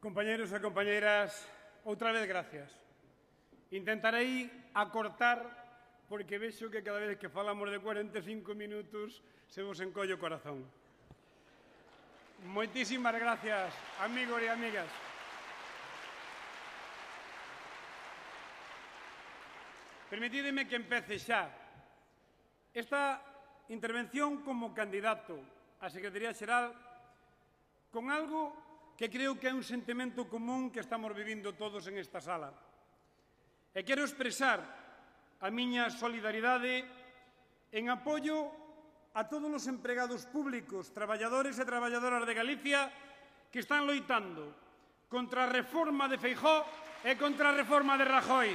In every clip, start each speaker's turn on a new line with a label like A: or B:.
A: Compañeros e compañeiras, outra vez gracias. Intentarei acortar porque vexo que cada vez que falamos de 45 minutos se vos encolle o corazón. Moitísimas gracias, amigos e amigas. Permitídeme que empece xa esta intervención como candidato á Secretaría Xeral con algo que creo que é un sentimento común que estamos vivindo todos en esta sala. E quero expresar a miña solidaridade en apoio a todos os empregados públicos, traballadores e traballadoras de Galicia que están loitando contra a reforma de Feijóo e contra a reforma de Rajoy.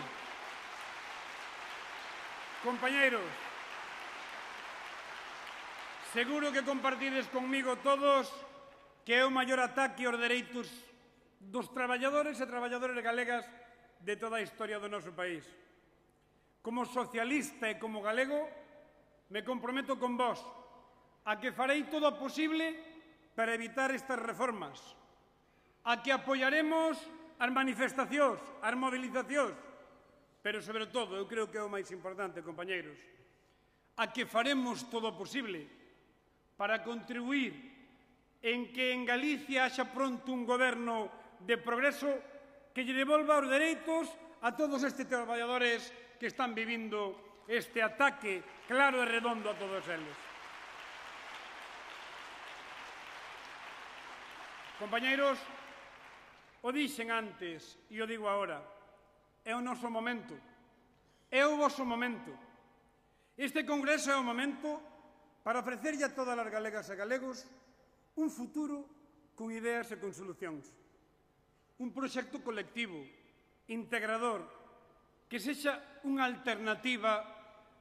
A: Compañeiros, seguro que compartides conmigo todos que é o maior ataque aos dereitos dos traballadores e traballadoras galegas de toda a historia do noso país. Como socialista e como galego, me comprometo con vos a que farei todo o posible para evitar estas reformas, a que apoiaremos as manifestacións, as movilizacións, pero, sobre todo, eu creo que é o máis importante, compañeiros, a que faremos todo o posible para contribuir en que en Galicia haxa pronto un goberno de progreso que lle devolva os dereitos a todos estes traballadores que están vivindo este ataque claro e redondo a todos eles. Compañeiros, o dixen antes e o digo agora, é o noso momento, é o voso momento. Este congreso é o momento para ofrecerlle a todas as galegas e galegos un futuro con ideas e con solucións. Un proxecto colectivo, integrador, que sexa unha alternativa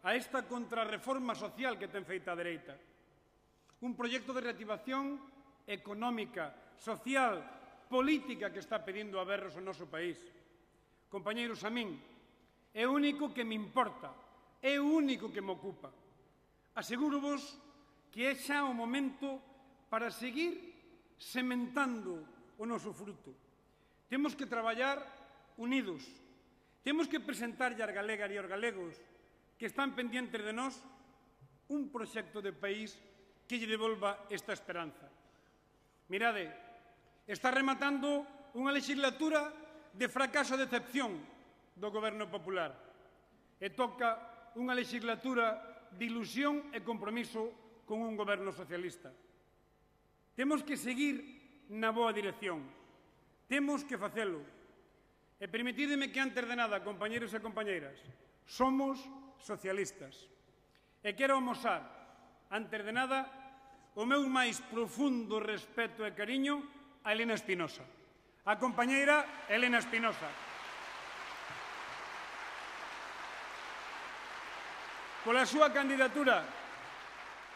A: a esta contrarreforma social que ten feita a dereita. Un proxecto de reactivación económica, social, política que está pedindo a berros o noso país. Compañeiros, a min é o único que me importa, é o único que me ocupa. Asegúrovos que é xa o momento para seguir sementando o noso fruto. Temos que traballar unidos. Temos que presentarlle ás galegas e aos galegos que están pendientes de nós un proxecto de país que lle devolva esta esperanza. Mirade, está rematando unha legislatura de fracaso e decepción do Goberno Popular e toca unha legislatura de ilusión e compromiso con un goberno socialista. Temos que seguir na boa dirección. Temos que facelo. E permitídeme que, antes de nada, compañeros e compañeiras, somos socialistas. E quero amosar, antes de nada, o meu máis profundo respeto e cariño a Elena Espinosa, a compañeira Elena Espinosa. Pola súa candidatura,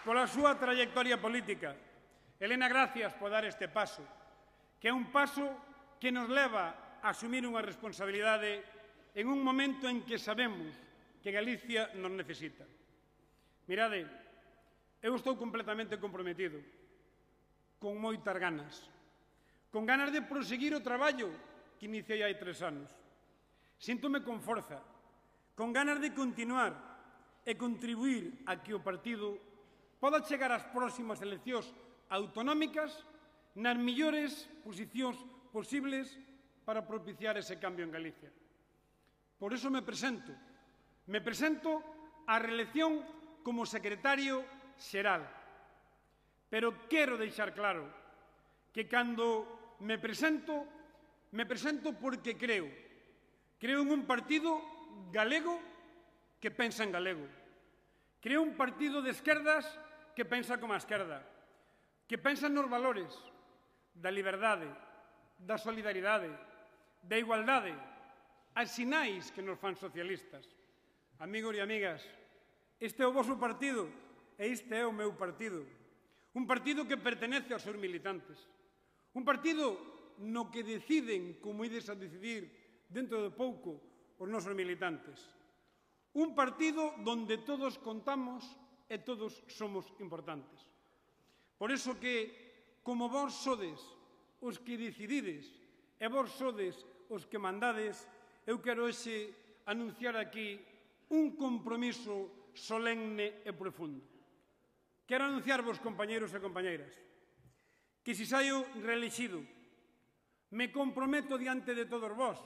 A: pola súa trayectoria política. Elena, gracias por dar este paso, que é un paso que nos leva a asumir unha responsabilidade en un momento en que sabemos que Galicia nos necesita. Mirade, eu estou completamente comprometido, con moitas ganas, con ganas de proseguir o traballo que iniciei hai 3 anos. Síntome con forza, con ganas de continuar e contribuir a que o partido poda chegar ás próximas eleccións autonómicas nas millores posicións posibles para propiciar ese cambio en Galicia. Por iso me presento á reelección como secretario xeral. Pero quero deixar claro que cando me presento porque creo en un partido galego que pensa en galego. Creo un partido de esquerdas que pensa como a esquerda, que pensa nos valores da liberdade, da solidaridade, da igualdade, as sinais que nos fan socialistas. Amigos e amigas, este é o voso partido e este é o meu partido. Un partido que pertenece aos seus militantes. Un partido no que deciden, como ides a decidir dentro de pouco, os nosos militantes. Un partido donde todos contamos e todos somos importantes. Por iso que, como vós sodes os que decidides e vos sodes os que mandades, eu quero hoxe anunciar aquí un compromiso solemne e profundo. Quero anunciarvos, compañeros e compañeiras, que se saio reelexido, me comprometo diante de todos vós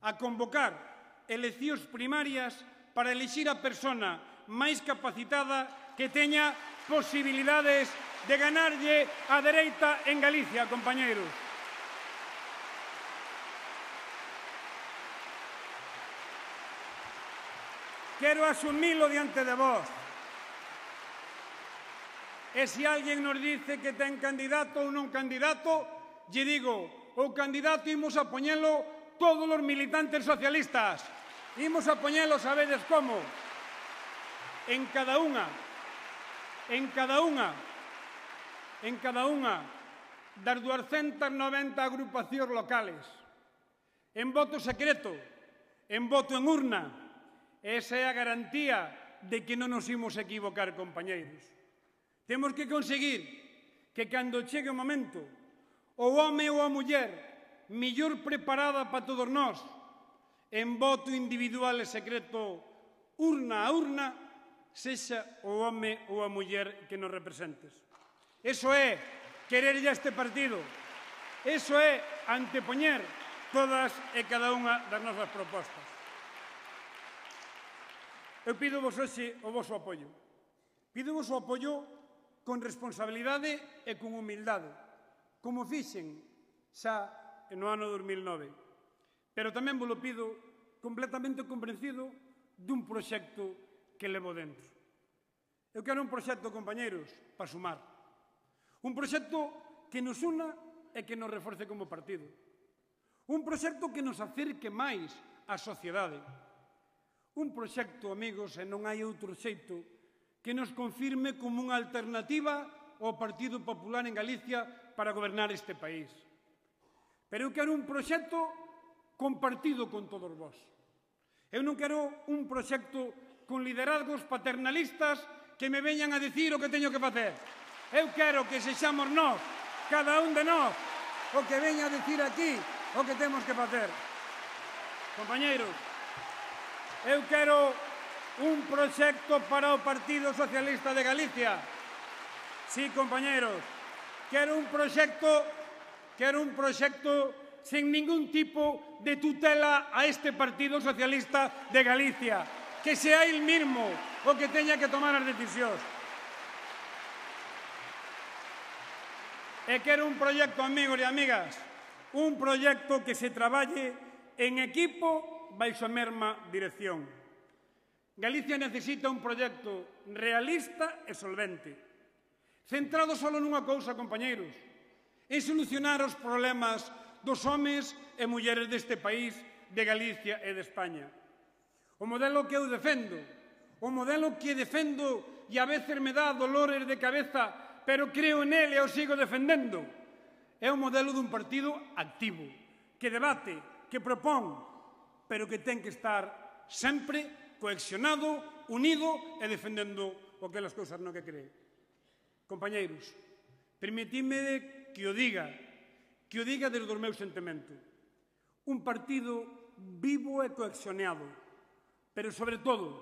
A: a convocar eleccións primarias para elixir a persona máis capacitada que teña posibilidades de ganarlle a dereita en Galicia, compañeros. Quero asumilo diante de vós. E se alguén nos dice que ten candidato ou non candidato, lle digo, o candidato imos a poñelo todos os militantes socialistas. Imos a poñelo, sabedes como? En cada unha das 290 agrupacións locales, en voto secreto, en voto en urna. Esa é a garantía de que non nos imos equivocar, compañeiros. Temos que conseguir que cando chegue o momento, o home ou a muller mellor preparada para todos nós, en voto individual e secreto, urna a urna, sexa o home ou a muller que nos representes. Eso é quererlle a este partido. Eso é antepoñer todas e cada unha das nosas propostas. Eu pido vos hoxe o vosso apoio. Pido vos o apoio con responsabilidade e con humildade, como fixen xa no ano 2009. Pero tamén vos lo pido completamente convencido dun proxecto que levo dentro. Eu quero un proxecto, compañeros, para sumar. Un proxecto que nos una e que nos reforce como partido. Un proxecto que nos acerque máis á sociedade. Un proxecto, amigos, e non hai outro xeito, que nos confirme como unha alternativa ao Partido Popular en Galicia para gobernar este país. Pero eu quero un proxecto compartido con todos vós. Eu non quero un proxecto con liderazgos paternalistas que me veñan a dicir o que teño que facer. Eu quero que sexamos nós, cada un de nós, o que veña a dicir aquí o que temos que facer. Compañeiros, eu quero un proxecto para o Partido Socialista de Galicia. Sí, compañeros, quero un proxecto sen ningún tipo de tutela a este Partido Socialista de Galicia, que sea el mismo o que teña que tomar as decisións. E quero un proxecto, amigos e amigas, un proxecto que se traballe en equipo baixo a mesma dirección. Galicia necesita un proxecto realista e solvente, centrado só nunha cousa, compañeiros, en solucionar os problemas dos homes e mulleres deste país, de Galicia e de España. O modelo que eu defendo, o modelo que defendo e a veces me dá dolores de cabeza, pero creo nele e o sigo defendendo, é o modelo dun partido activo, que debate, que propón, pero que ten que estar sempre cohesionado, unido e defendendo aquelas cousas no que cree. Compañeiros, permitidme que o diga desde o meu sentimento. Un partido vivo e cohesionado, pero sobre todo,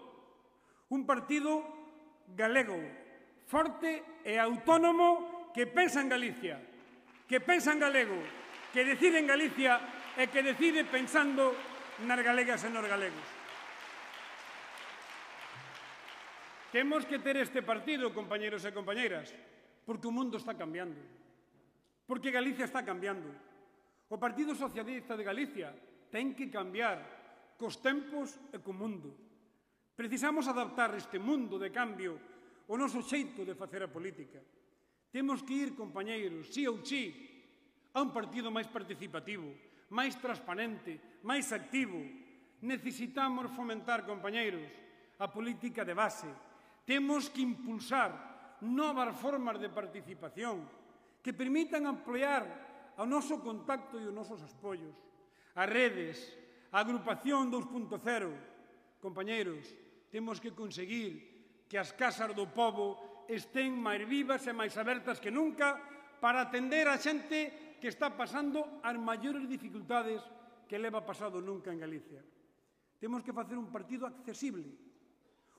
A: un partido galego, forte e autónomo que pensa en Galicia, que pensa en galego, que decide en Galicia e que decide pensando nas galegas e nos galegos. Temos que ter este partido, compañeros e compañeiras, porque o mundo está cambiando, porque Galicia está cambiando. O Partido Socialista de Galicia ten que cambiar cos tempos e co mundo. Precisamos adaptar este mundo de cambio ao noso xeito de facer a política. Temos que ir, compañeiros, sí ou sí, a un partido máis participativo, máis transparente, máis activo. Necesitamos fomentar, compañeiros, a política de base. Temos que impulsar novas formas de participación que permitan ampliar o noso contacto e os nosos apoios. As redes, a agrupación 2.0. Compañeiros, temos que conseguir que as casas do pobo estén máis vivas e máis abertas que nunca para atender a xente que está pasando as maiores dificultades que leva pasado nunca en Galicia. Temos que facer un partido accesible,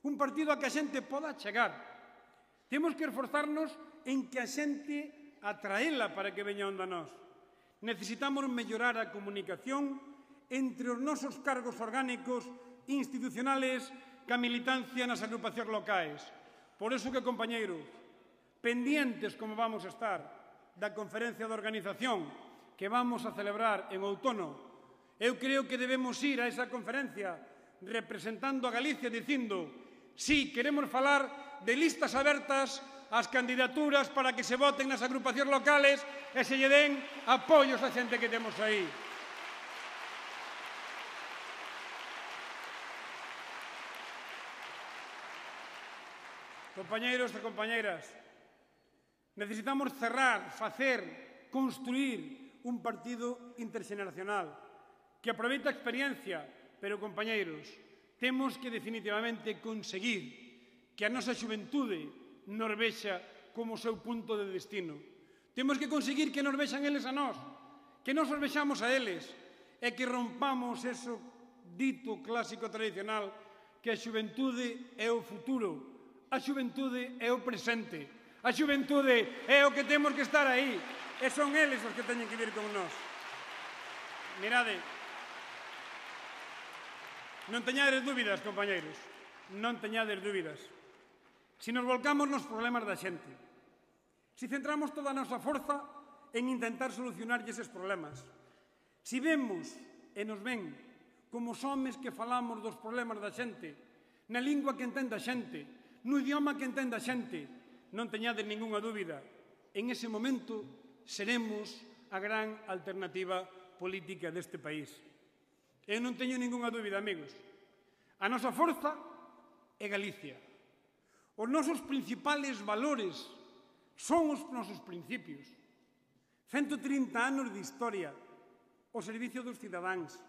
A: un partido a que a xente poda chegar. Temos que esforzarnos en que a xente atraela para que veña onda nós. Necesitamos mellorar a comunicación entre os nosos cargos orgánicos institucionales que a militancia nas agrupacións locais. Por eso que, compañeiros, pendientes como vamos a estar da conferencia de organización que vamos a celebrar en outono, eu creo que debemos ir a esa conferencia representando a Galicia dicindo sí, queremos falar de listas abertas ás candidaturas para que se voten nas agrupacións locales e se lle den apoios a xente que temos aí. Compañeiros e compañeiras, necesitamos cerrar, facer, construir un partido interxeneracional que aproveita a experiencia, pero, compañeiros, temos que definitivamente conseguir que a nosa xuventude nos vexa como o seu punto de destino. Temos que conseguir que nos vexan eles a nós, que nos os vexamos a eles e que rompamos eso dito clásico tradicional que a xuventude é o futuro, a xuventude é o presente, a xuventude é o que temos que estar aí e son eles os que teñen que vir con nós. Mirade, non teñades dúbidas, compañeiros, non teñades dúbidas. Se nos volcamos nos problemas da xente, se centramos toda a nosa forza en intentar solucionar eses problemas, se vemos e nos ven como os homes que falamos dos problemas da xente, na lingua que entende a xente, no idioma que entende a xente, non teñades ningunha dúbida, en ese momento seremos a gran alternativa política deste país. Eu non teño ningunha dúbida, amigos. A nosa forza é Galicia. Os nosos principales valores son os nosos principios. 130 anos de historia ao servicio dos cidadáns,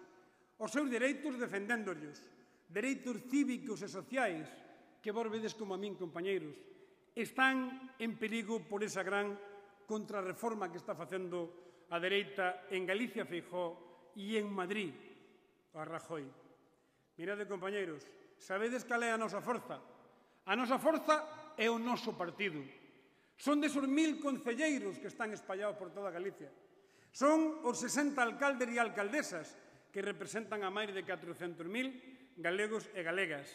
A: os seus dereitos defendéndollos, dereitos cívicos e sociais que vos vedes como a min, compañeiros, están en perigo por esa gran contrarreforma que está facendo a dereita en Galicia, Feijóo, e en Madrid, a Rajoy. Mirade, compañeiros, sabedes cal é a nosa forza? A nosa forza é o noso partido. Son desos 1000 concelleiros que están espallados por toda Galicia. Son os 60 alcaldes e alcaldesas que representan a máis de 400.000 galegos e galegas.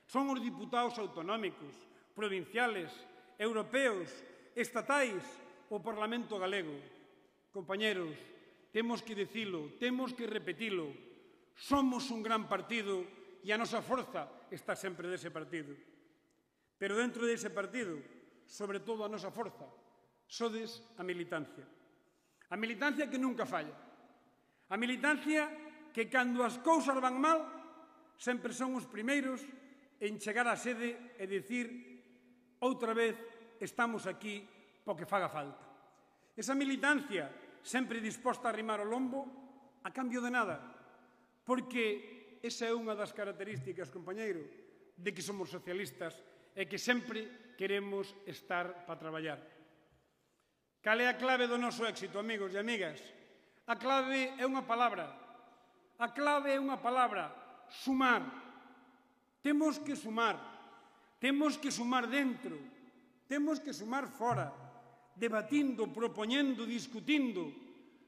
A: Son os diputados autonómicos, provinciales, europeos, estatais, o Parlamento galego. Compañeros, temos que dicilo, temos que repetilo. Somos un gran partido e a nosa forza está sempre dese partido. Pero dentro dese partido, sobre todo a nosa forza, sodes a militancia. A militancia que nunca falla. A militancia que, cando as cousas van mal, sempre son os primeiros en chegar á sede e dicir outra vez estamos aquí porque faga falta. Esa militancia sempre disposta a arrimar o lombo a cambio de nada, porque esa é unha das características, compañeiro, de que somos socialistas e que sempre queremos estar para traballar. Cal é a clave do noso éxito, amigos e amigas? A clave é unha palabra. A clave é unha palabra, sumar. Temos que sumar. Temos que sumar dentro. Temos que sumar fora. Debatindo, propoñendo, discutindo,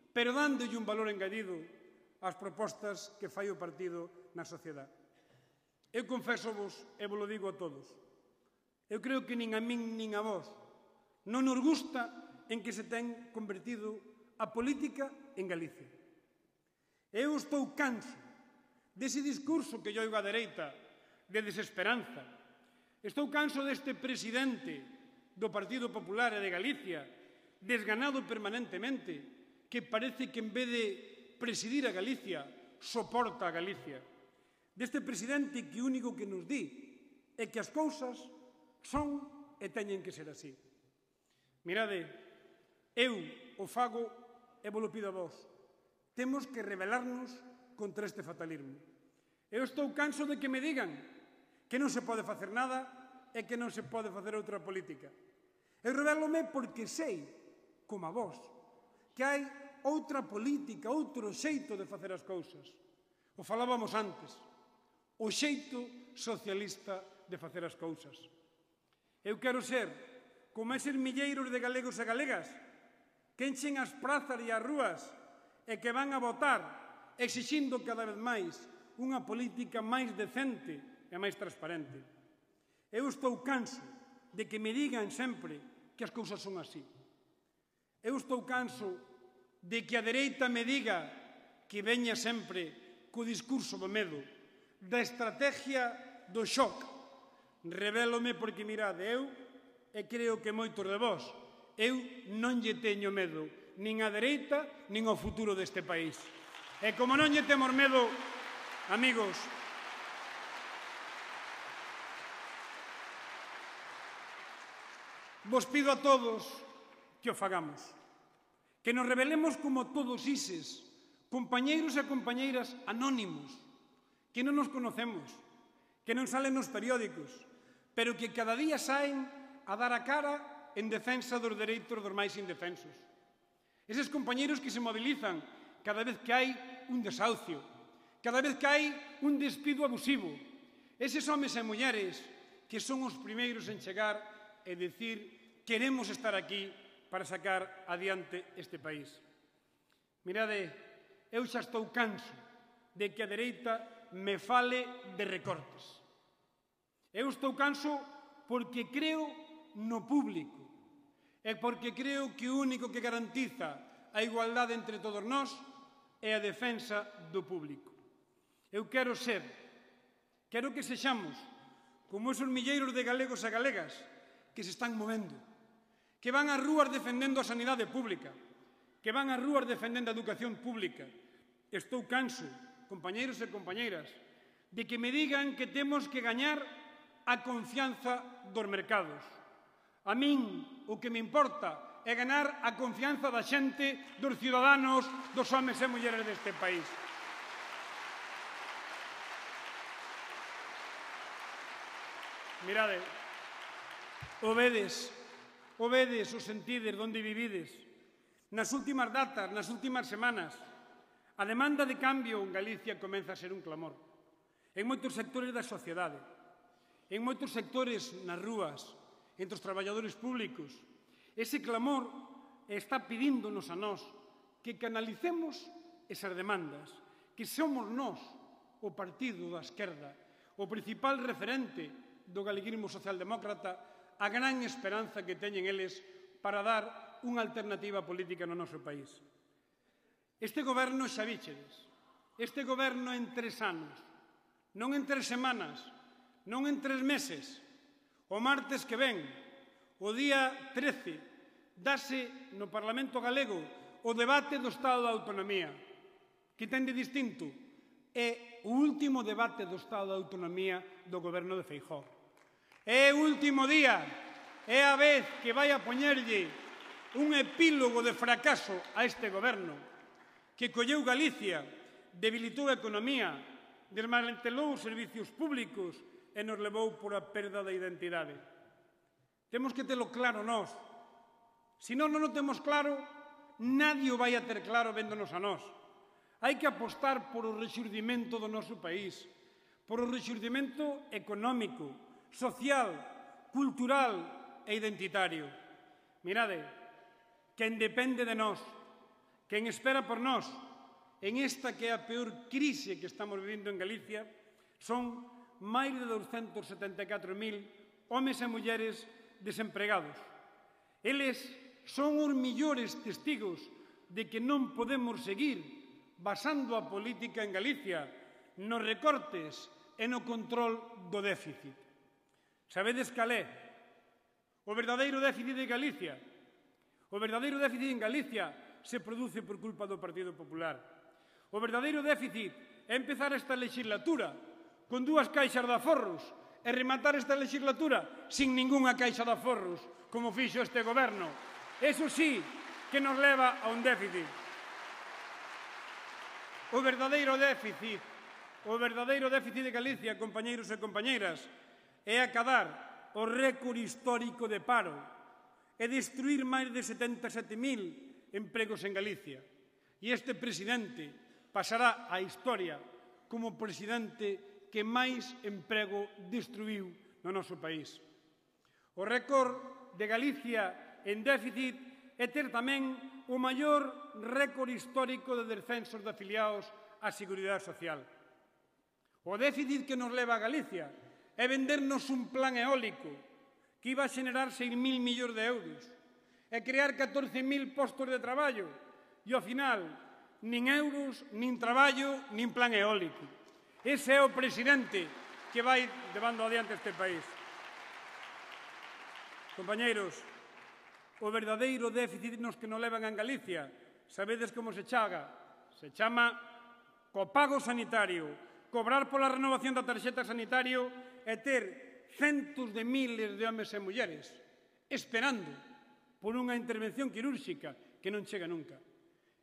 A: pero dándolle un valor engadido ás propostas que fai o partido na sociedade. Eu confeso-vos, e vos lo digo a todos, eu creo que nin a min nin a vos non nos gusta en que se ten convertido a política en Galicia. Eu estou canso dese discurso que lle oigo á dereita de desesperanza. Estou canso deste presidente do Partido Popular e de Galicia desganado permanentemente que parece que en vez de presidir a Galicia soporta a Galicia. Deste presidente que o único que nos di é que as cousas son e teñen que ser así. Mirade, eu o fago e vos lo pido a vos. Temos que rebelarnos contra este fatalismo. Eu estou canso de que me digan que non se pode facer nada e que non se pode facer outra política. Eu rebélome porque sei, como a vos, que hai outra política, outro xeito de facer as cousas. O falábamos antes, o xeito socialista de facer as cousas. Eu quero ser como eses milleiros de galegos e galegas que enchen as prazas e as rúas e que van a votar exixindo cada vez máis unha política máis decente e máis transparente. Eu estou canso de que me digan sempre que as cousas son así. Eu estou canso de que a dereita me diga que veña sempre co discurso do medo, da estrategia do shock. Rebélome porque, mirade, eu e creo que moitos de vós, eu non lle teño medo nin á dereita nin ao futuro deste país. E como non lle temos medo, amigos, vos pido a todos que o fagamos, que nos rebelemos como todos ises, compañeiros e compañeiras anónimos, que non nos conocemos, que non salen nos periódicos, pero que cada día saen a dar a cara en defensa dos dereitos dos máis indefensos. Eses compañeiros que se mobilizan cada vez que hai un desahucio, cada vez que hai un despido abusivo. Eses homes e mulleres que son os primeiros en chegar e dicir queremos estar aquí para sacar adiante este país. Mirade, eu xa estou canso de que a dereita me fale de recortes. Eu estou canso porque creo no público e porque creo que o único que garantiza a igualdade entre todos nós é a defensa do público. Eu quero que sexamos como esos milleiros de galegos e galegas que se están movendo, que van ás rúas defendendo a sanidade pública, que van ás rúas defendendo a educación pública. Estou canso, compañeiros e compañeiras, de que me digan que temos que gañar a confianza dos mercados. A min o que me importa é ganar a confianza da xente, dos ciudadanos, dos homes e mulleres deste país. Mirade, obedes o sentides onde vivides. Nas últimas datas, nas últimas semanas, a demanda de cambio en Galicia comeza a ser un clamor. En moitos sectores da sociedade, en moitos sectores nas rúas, entre os traballadores públicos. Ese clamor está pidíndonos a nós que canalicemos esas demandas, que somos nós, o partido da esquerda, o principal referente do galeguismo socialdemócrata, a gran esperanza que teñen eles para dar unha alternativa política no noso país. Este goberno xa víchedes, este goberno en 3 anos, non en 3 semanas, non en 3 meses. O martes que ven, o día 13, dase no Parlamento Galego o debate do Estado da Autonomía. Que ten de distinto? É o último debate do Estado da Autonomía do goberno de Feijóo. É o último día, é a vez que vai a poñerlle un epílogo de fracaso a este goberno que colleu Galicia, debilitou a economía, desmantelou os servicios públicos e nos levou por a perda da identidade. Temos que telo claro nós. Se non o temos claro, nadie o vai a ter claro véndonos a nós. Hai que apostar por o rexurdimento do noso país, por o rexurdimento económico, social, cultural e identitario. Mirade, quen depende de nós, quen espera por nós, en esta que é a peor crise que estamos vivindo en Galicia, son máis de 274.000 homes e mulleres desempregados. Eles son os millores testigos de que non podemos seguir basando a política en Galicia nos recortes e no control do déficit. Sabedes cal é o verdadeiro déficit de Galicia? O verdadeiro déficit en Galicia se produce por culpa do Partido Popular. O verdadeiro déficit é empezar esta legislatura con 2 caixas de aforros e rematar esta legislatura sin ningunha caixa de aforros, como fixo este goberno. Eso sí que nos leva a un déficit. O verdadeiro déficit de Galicia, compañeiros e compañeiras, é acadar o récord histórico de paro e destruir máis de 77.000 empregos en Galicia. E este presidente pasará á historia como presidente que máis emprego destruiu no noso país. O récord de Galicia en déficit é ter tamén o maior récord histórico de descensos de afiliados á Seguridade Social. O déficit que nos leva a Galicia é vendernos un plan eólico que iba a xenerar 6.000 millóns de euros e crear 14.000 postos de traballo e, ao final, nin euros, nin traballo, nin plan eólico. Ese é o presidente que vai levando adiante este país. Compañeiros, o verdadeiro déficit nos que nos levan en Galicia, sabedes como se chaga? Se chama copago sanitario, cobrar pola renovación da tarxeta sanitario e ter centos de miles de homes e mulleres esperando por unha intervención quirúrxica que non chega nunca,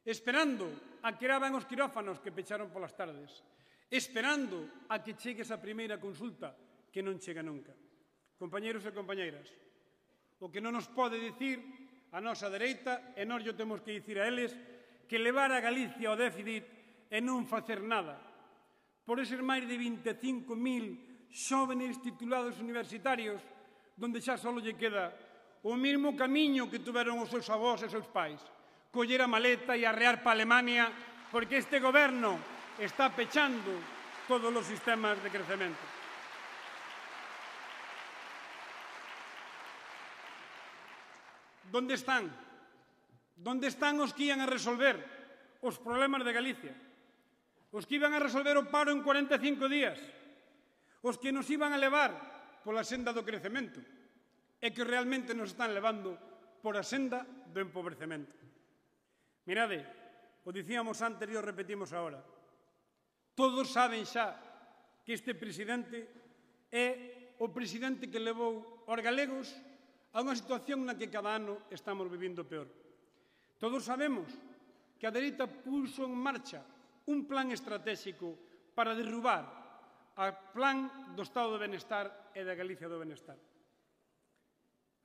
A: esperando a que aban os quirófanos que pecharon polas tardes, esperando a que chegue esa primeira consulta que non chega nunca. Compañeiros e compañeiras, o que non nos pode dicir a nosa dereita, e nós temos que dicir a eles, que levar a Galicia ao déficit e non facer nada. Por eses máis de 25.000 xóvenes titulados universitarios, donde xa só lle queda o mesmo camiño que tuveron os seus avós e os seus pais, coller a maleta e arrear para Alemania, porque este goberno está pechando todos os sistemas de crecemento. Donde están? Donde están os que iban a resolver os problemas de Galicia? Os que iban a resolver o paro en 45 días? Os que nos iban a levar pola senda do crecemento e que realmente nos están levando por a senda do empobrecemento. Mirade, o dicíamos antes e o repetimos agora. Todos saben xa que este presidente é o presidente que levou aos galegos a unha situación na que cada ano estamos vivindo peor. Todos sabemos que a dereita puxo en marcha un plan estratégico para derrubar o plan do Estado do Benestar e da Galicia do Benestar.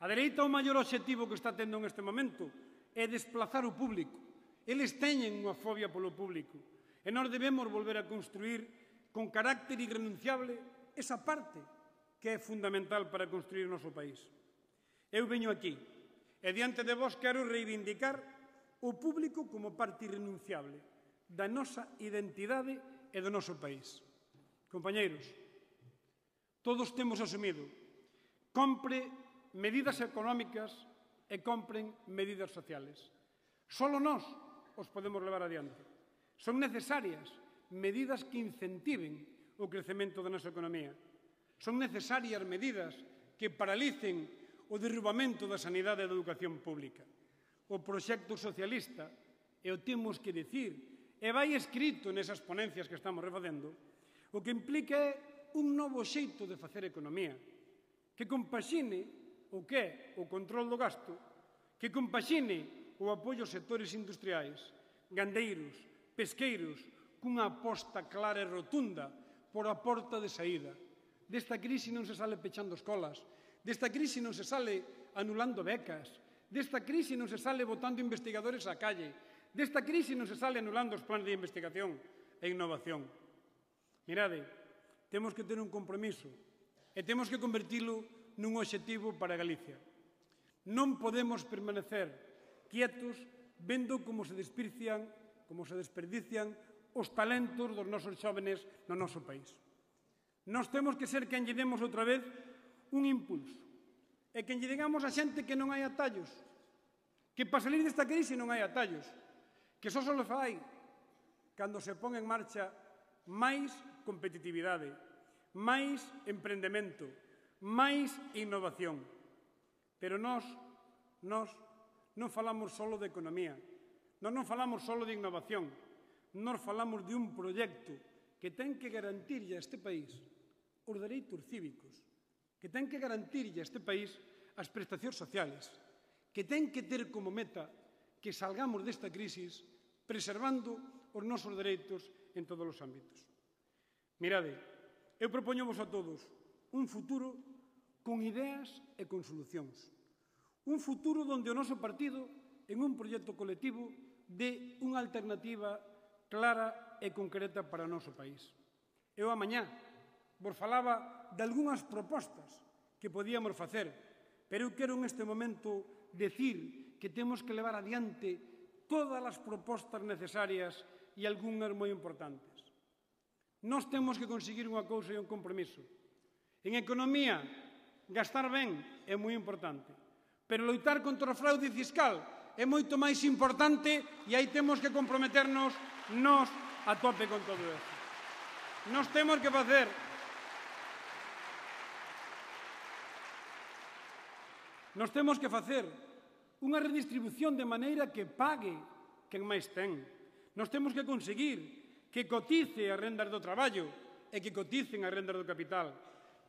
A: A dereita, o maior obxectivo que está tendo en este momento é desplazar o público. Eles teñen unha fobia polo público e nós debemos volver a construir con carácter irrenunciable esa parte que é fundamental para construir o noso país. Eu veño aquí e diante de vos quero reivindicar o público como parte irrenunciable da nosa identidade e do noso país. Compañeiros, todos temos asumido, compre medidas económicas e compren medidas sociales. Solo nós os podemos levar adiante. Son necesarias medidas que incentiven o crecemento da nosa economía. Son necesarias medidas que paralicen o derrubamento da sanidade e da educación pública. O proxecto socialista, e o temos que dicir, e vai escrito nesas ponencias que estamos refacendo, o que implica é un novo xeito de facer economía, que compaxine o que é o control do gasto, que compaxine o apoio aos sectores industriais, gandeiros, pesqueiros, cunha aposta clara e rotunda por a porta de saída. Desta crise non se sale pechando escolas, desta crise non se sale anulando becas, desta crise non se sale botando investigadores á calle, desta crise non se sale anulando os planes de investigación e innovación. Mirade, temos que ter un compromiso e temos que convertilo nun obxectivo para Galicia. Non podemos permanecer quietos vendo como se desperdician os talentos dos nosos xóvenes no noso país. Nós temos que ser quen lle demos outra vez un impulso e quen lle digamos a xente que non hai atallos, que para salir desta crise non hai atallos, que só lo fai cando se pon en marcha máis competitividade, máis emprendemento, máis innovación. Pero nós non falamos só de economía, nós non falamos só de innovación, nós falamos de un proxecto que ten que garantirlle a este país os dereitos cívicos, que ten que garantirlle a este país as prestacións sociales, que ten que ter como meta que salgamos desta crise preservando os nosos dereitos en todos os ámbitos. Mirade, eu propoñovos a todos un futuro con ideas e con solucións. Un futuro onde o noso partido, en un proxecto colectivo, de unha alternativa clara e concreta para o noso país. Eu amañá vos falaba de algunhas propostas que podíamos facer, pero eu quero neste momento decir que temos que levar adiante todas as propostas necesarias e algunhas moi importantes. Nós temos que conseguir unha cousa e un compromiso. En economía, gastar ben é moi importante, pero loitar contra o fraude fiscal é moito máis importante e aí temos que comprometernos nós a tope con todo isto. Nós temos que facer unha redistribución de maneira que pague quen máis ten. Nós temos que conseguir que cotice as rendas do traballo e que coticen as rendas do capital.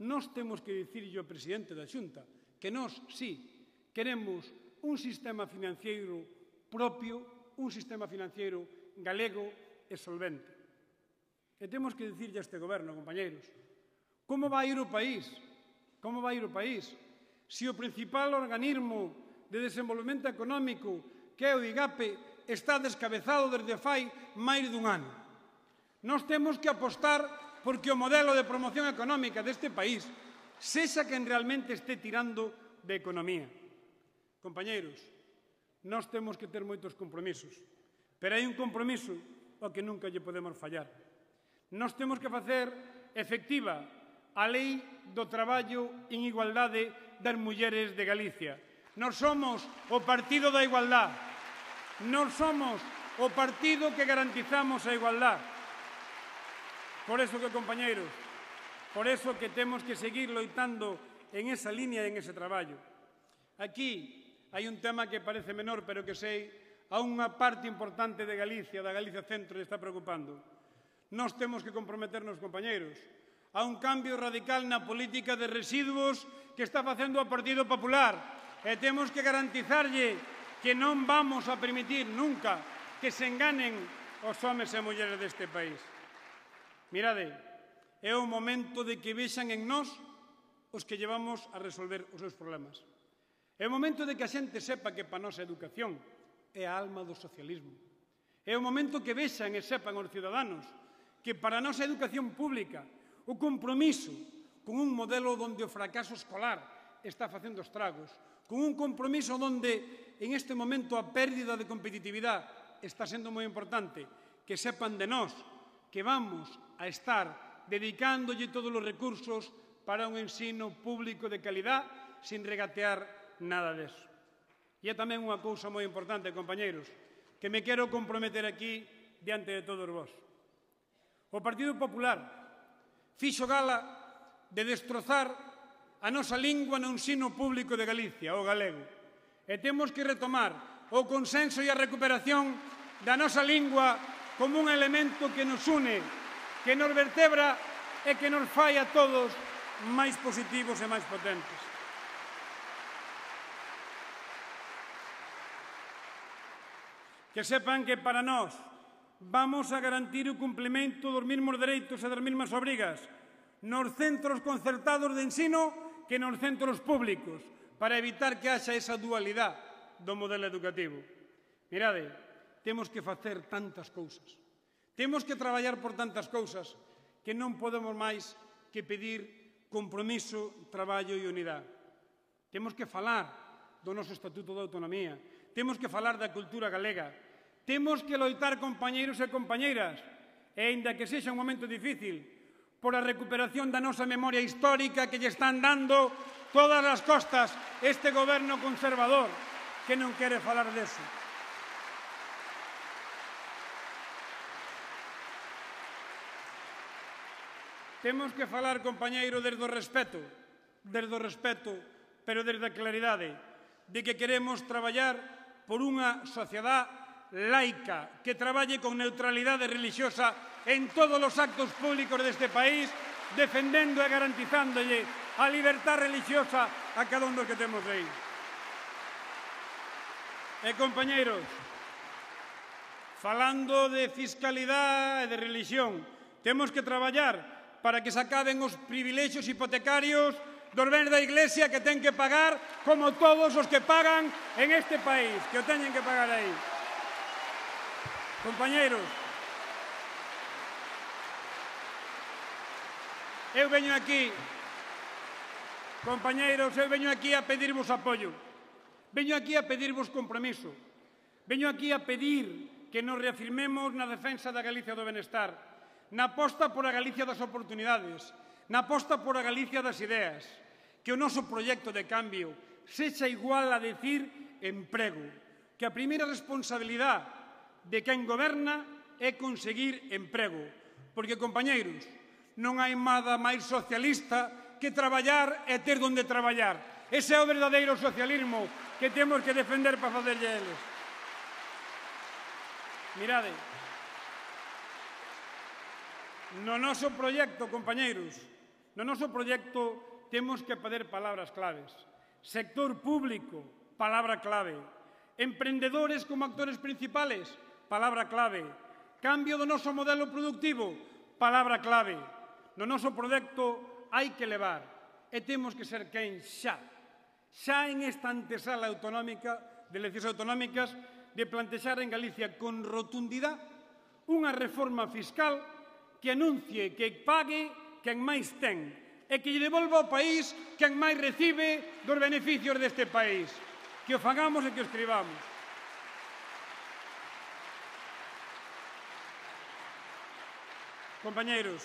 A: Nós temos que dicirlle ao presidente da Xunta que nós, sí, queremos un sistema financiero propio, un sistema financiero galego e solvente. E temos que dicirlle a este goberno, compañeiros, como vai ir o país? Como vai ir o país? Se o principal organismo de desenvolvemento económico, que é o IGAPE, está descabezado desde fai máis dun ano. Nós temos que apostar porque o modelo de promoción económica deste país sexa quen realmente este tirando de economía. Compañeiros, nós temos que ter moitos compromisos, pero hai un compromiso ao que nunca lle podemos fallar. Nós temos que facer efectiva a lei do traballo en igualdade das mulleres de Galicia. Nós somos o partido da igualdade. Nós somos o partido que garantizamos a igualdade. Por eso que, compañeiros, por eso que temos que seguir loitando en esa línea e en ese traballo. Aquí hai un tema que parece menor, pero que sei a unha parte importante de Galicia, da Galicia Centro, está preocupando. Nós temos que comprometernos, compañeiros, a un cambio radical na política de residuos que está facendo o Partido Popular. E temos que garantizarlle que non vamos a permitir nunca que se enganen os homes e mulleres deste país. Mirade, é o momento de que vexan en nós os que llevamos a resolver os seus problemas. É o momento de que a xente sepa que para nós a educación é a alma do socialismo. É o momento que vexan e sepan os ciudadanos que para a nosa educación pública o compromiso con un modelo onde o fracaso escolar está facendo estragos, con un compromiso onde en este momento a pérdida de competitividade está sendo moi importante, que sepan de nós que vamos a estar dedicándolle todos os recursos para un ensino público de calidad sin regatear nada deso. E é tamén unha cousa moi importante, compañeiros, que me quero comprometer aquí diante de todos vós. O Partido Popular fixo gala de destrozar a nosa lingua no ensino público de Galicia, o galego. E temos que retomar o consenso e a recuperación da nosa lingua como un elemento que nos une, que nos vertebra e que nos fai a todos máis positivos e máis potentes. Que sepan que para nós vamos a garantir o cumprimento dos mesmos dereitos e das mesmas obrigas nos centros concertados de ensino que nos centros públicos, para evitar que haxa esa dualidade do modelo educativo. Mirade, temos que facer tantas cousas, temos que traballar por tantas cousas que non podemos máis que pedir compromiso, traballo e unidade. Temos que falar do noso Estatuto de Autonomía, temos que falar da cultura galega, temos que loitar, compañeiros e compañeiras, e aínda que sexa un momento difícil, por a recuperación da nosa memoria histórica que lle están dando todas as costas este goberno conservador que non quere falar deso. Temos que falar, compañeiro, desde o respeto, pero desde a claridade, de que queremos traballar por unha sociedade laica, que traballe con neutralidade religiosa en todos os actos públicos deste país, defendendo e garantizándolle a libertad religiosa a cada un dos que temos aí. E, compañeiros, falando de fiscalidade e de religión, temos que traballar para que se acaben os privilexios hipotecarios dos bens da Iglesia que ten que pagar como todos os que pagan en este país, que o teñen que pagar aí. Compañeiros, eu veño aquí, a pedirvos apoio. Veño aquí a pedirvos compromiso. Veño aquí a pedir que nos reafirmemos na defensa da Galicia do benestar, na aposta por a Galicia das oportunidades, na aposta por a Galicia das ideas, que o noso proxecto de cambio sexa igual a decir emprego, que a primeira responsabilidade de quen goberna é conseguir emprego, porque, compañeiros, non hai nada máis socialista que traballar e ter donde traballar. Ese é o verdadeiro socialismo que temos que defender para facerlle eles. Mirade, no noso proxecto, compañeiros, no noso proxecto temos que poder palabras claves. Sector público, palabra clave. Emprendedores como actores principales, palabra clave. Cambio do noso modelo productivo, palabra clave. No noso proxecto hai que levar e temos que ser quen xa en esta antesala autonómica de eleccións autonómicas de plantexar en Galicia con rotundidade unha reforma fiscal que anuncie que pague quen máis ten e que lle devolva ao país quen máis recibe dos beneficios deste país. Que o fagamos e que o escribamos. Compañeiros,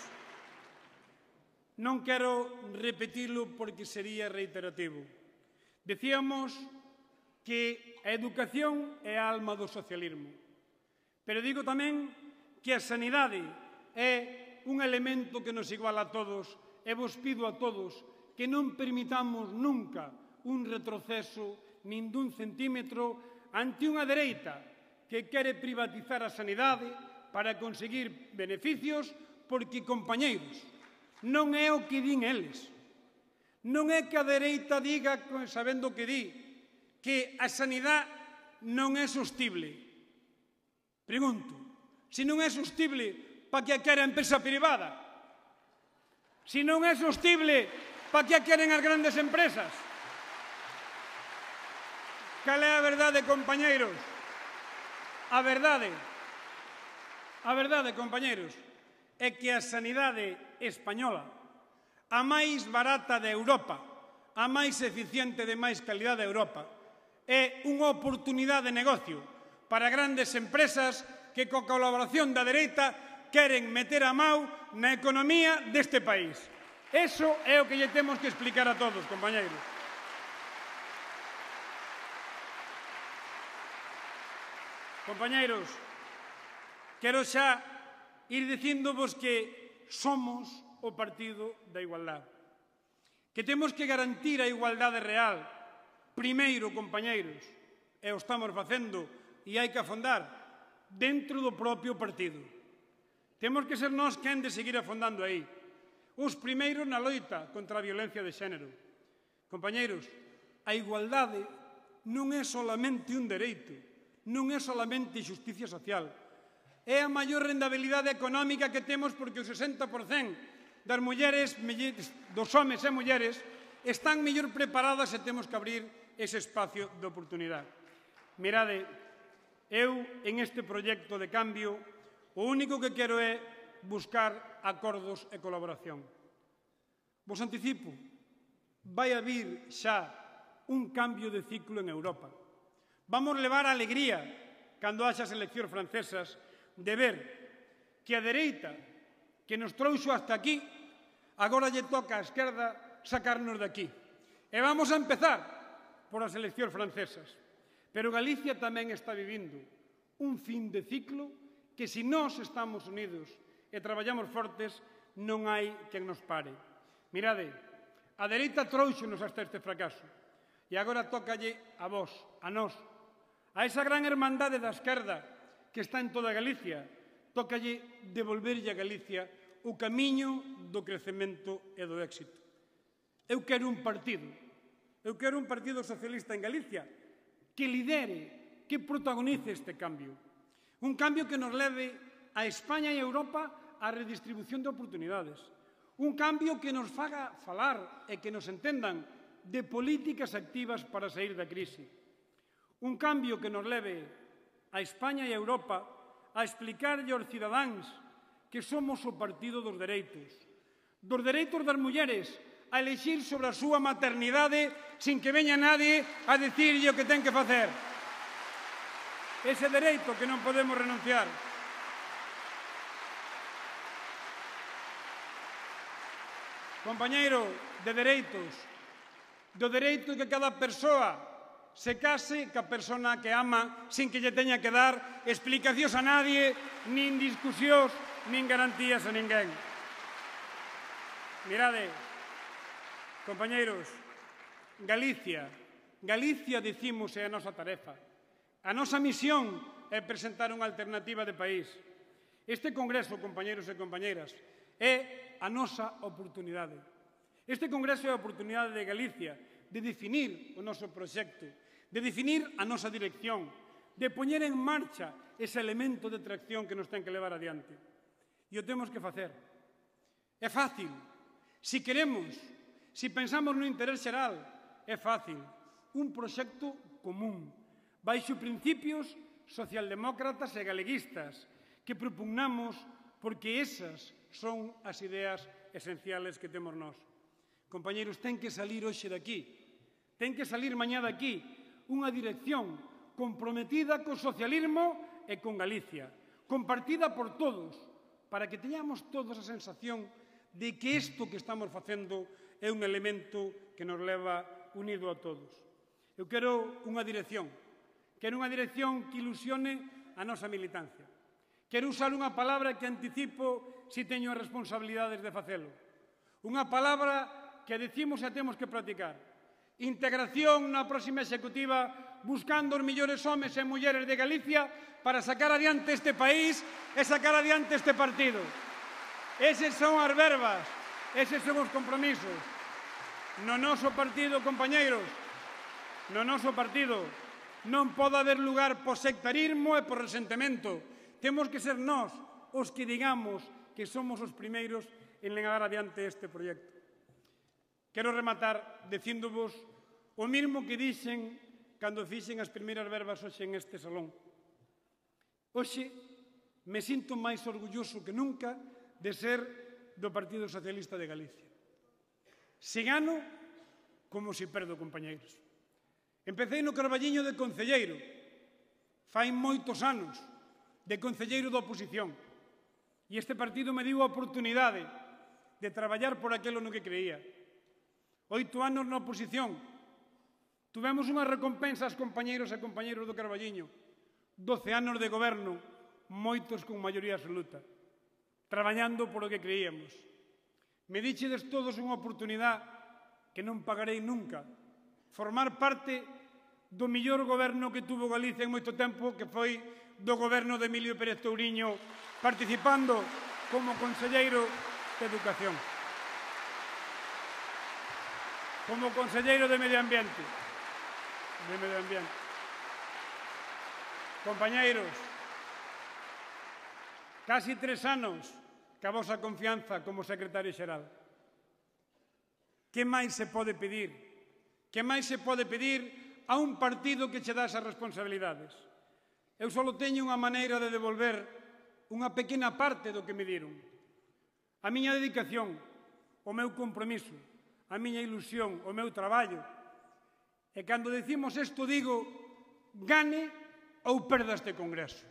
A: non quero repetilo porque sería reiterativo. Decíamos que a educación é a alma do socialismo, pero digo tamén que a sanidade é un elemento que nos iguala a todos e vos pido a todos que non permitamos nunca un retroceso nin dun centímetro ante unha dereita que quere privatizar a sanidade para conseguir beneficios porque, compañeiros, non é o que din eles. Non é que a dereita diga, sabendo o que di, que a sanidade non é sostible. Pregunto, se non é sostible, para que a quere a empresa privada? Se non é sostible, para que a queren as grandes empresas? Cal é a verdade, compañeiros? A verdade, compañeiros, é que a sanidade española, a máis barata de Europa, a máis eficiente de máis calidade de Europa, é unha oportunidade de negocio para grandes empresas que, coa colaboración da dereita, queren meter a mau na economía deste país. Eso é o que lle temos que explicar a todos, compañeiros. Compañeiros, quero xa ir dicíndovos que somos o partido da igualdade, que temos que garantir a igualdade real, primeiro, compañeiros, e o estamos facendo, e hai que afondar, dentro do propio partido. Temos que ser nós quen de seguir afondando aí. Os primeiros na loita contra a violencia de xénero. Compañeiros, a igualdade non é solamente un dereito, non é solamente xusticia social, é a maior rendabilidade económica que temos porque o 60% das mulleres, dos homes e mulleres, están mellor preparadas e temos que abrir ese espacio de oportunidade. Mirade, eu en este proxecto de cambio o único que quero é buscar acordos e colaboración. Vos anticipo, vai haber xa un cambio de ciclo en Europa. Vamos levar a alegría, cando haxa as eleccións francesas, de ver que a dereita que nos trouxo hasta aquí, agora lle toca á esquerda sacarnos de aquí. E vamos a empezar por as eleccións francesas. Pero Galicia tamén está vivindo un fin de ciclo que, se nós estamos unidos e traballamos fortes, non hai quen nos pare. Mirade, a dereita trouxonos hasta este fracaso. E agora tócalle a vos, a nós, a esa gran hermandade da esquerda que está en toda Galicia, tócalle devolverlle a Galicia o camiño do crecemento e do éxito. Eu quero un partido socialista en Galicia que lidere, que protagonice este cambio. Un cambio que nos leve a España e a Europa á redistribución de oportunidades. Un cambio que nos faga falar e que nos entendan de políticas activas para sair da crise. Un cambio que nos leve a España e a Europa a explicarlle aos cidadáns que somos o partido dos dereitos das mulleres, a elexir sobre a súa maternidade sin que veña nadie a dicirlle o que ten que facer. Ese dereito que non podemos renunciar. Compañeiro, de dereitos, do dereito que cada persoa se case ca persona que ama sin que lle teña que dar explicacións a nadie, nin discusións, nin garantías a ninguén. Mirade, compañeiros, Galicia, dicimos, é a nosa tarefa. A nosa misión é presentar unha alternativa de país. Este Congreso, compañeiros e compañeiras, é a nosa oportunidade. Este Congreso é a oportunidade de Galicia de definir o noso proxecto, de definir a nosa dirección, de poñer en marcha ese elemento de tracción que nos ten que levar adiante. E o temos que facer. É fácil. Si queremos, si pensamos no interés xeral, é fácil. Un proxecto común, baixo principios socialdemócratas e galeguistas, que propugnamos porque esas son as ideas esenciales que temos nós. Compañeiros, ten que salir hoxe daqui, ten que salir mañá daqui unha dirección comprometida co socialismo e con Galicia, compartida por todos, para que teñamos todos a sensación de que isto que estamos facendo é un elemento que nos leva unido a todos. Eu quero unha dirección que ilusione a nosa militancia. Quero usar unha palabra que anticipo se teño as responsabilidades de facelo. Unha palabra que decimos e temos que practicar. Integración na próxima executiva, buscando os millores homes e mulleres de Galicia para sacar adiante este país e sacar adiante este partido. Eses son as verbas, eses son os compromisos. No noso partido, compañeiros, no noso partido non pode haber lugar por sectarismo e por resentimento. Temos que ser nós os que digamos que somos os primeiros en levar adiante este proxecto. Quero rematar dicíndovos o mesmo que dixen cando fixen as primeiras verbas hoxe en este salón. Hoxe me sinto máis orgulloso que nunca de ser do Partido Socialista de Galicia. Se gano, como se perdo, compañeiros. Empecei no Carballiño de concelleiro, fai moitos anos, de concelleiro da oposición. E este partido me deu a oportunidade de traballar por aquilo no que creía. 8 anos na oposición. Tuvemos unha recompensa aos compañeiros e compañeiros do Carballiño. 12 anos de goberno, moitos con maioría absoluta, traballando por o que creíamos. Me dichedes todos unha oportunidade que non pagarei nunca, formar parte do mellor goberno que tuvo Galicia en moito tempo, que foi do goberno de Emilio Pérez Touriño, participando como conselleiro de Educación, como conselleiro de Medio Ambiente. Compañeiros, casi 3 anos que a vosa confianza como secretario xeral. Que máis se pode pedir? Que máis se pode pedir a un partido que che dá esas responsabilidades? Eu só teño unha maneira de devolver unha pequena parte do que me diron. A miña dedicación, o meu compromiso, a miña ilusión, o meu traballo. E cando decimos isto digo, gane ou perda este Congreso.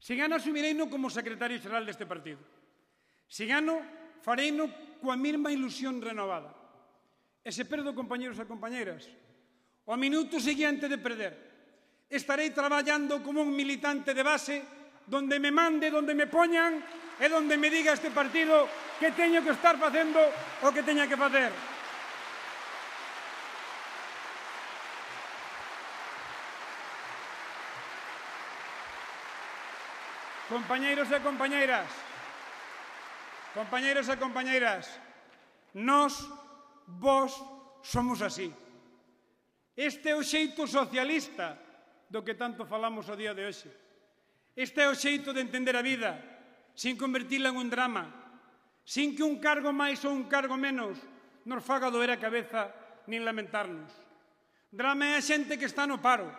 A: Se gano, asumireino como secretario xeral deste partido. Se gano, fareino coa mesma ilusión renovada. E se perdo, compañeros e compañeiras, ao minuto seguinte de perder, estarei traballando como un militante de base donde me mande, donde me poñan e donde me diga este partido que teño que estar facendo o que teña que facer. Compañeiros e compañeiras, nós, vós, somos así. Este é o xeito socialista do que tanto falamos o día de hoxe. Este é o xeito de entender a vida, sin convertila en un drama, sin que un cargo máis ou un cargo menos nos faga doer a cabeza nin lamentarnos. Drama é a xente que está no paro.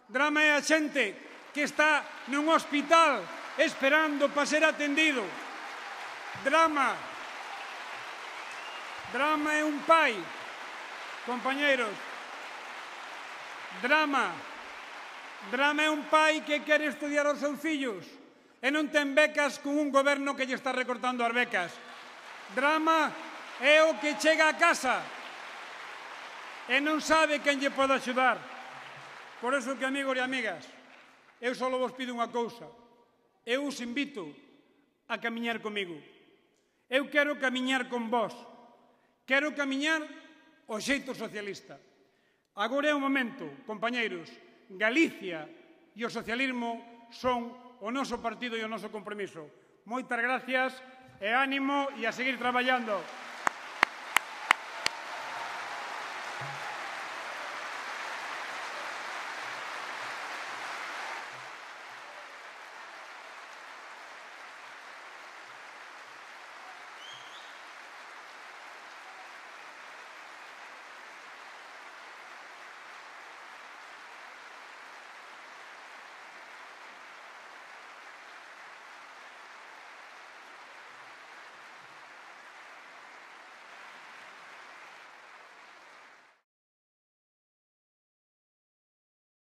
A: Drama é a xente que está nun hospital esperando para ser atendido. Drama. Drama é un pai, compañeros. Drama é un pai que quere estudiar os seus fillos e non ten becas con un goberno que lle está recortando as becas. Drama é o que chega a casa e non sabe quen lle pode axudar. Por eso que, amigos e amigas, eu só vos pido unha cousa. Eu os invito a camiñar comigo. Eu quero camiñar con vos. Quero camiñar o xeito socialista. Agora é o momento, compañeiros. Galicia e o socialismo son o noso partido e o noso compromiso. Moitas gracias e ánimo e a seguir traballando.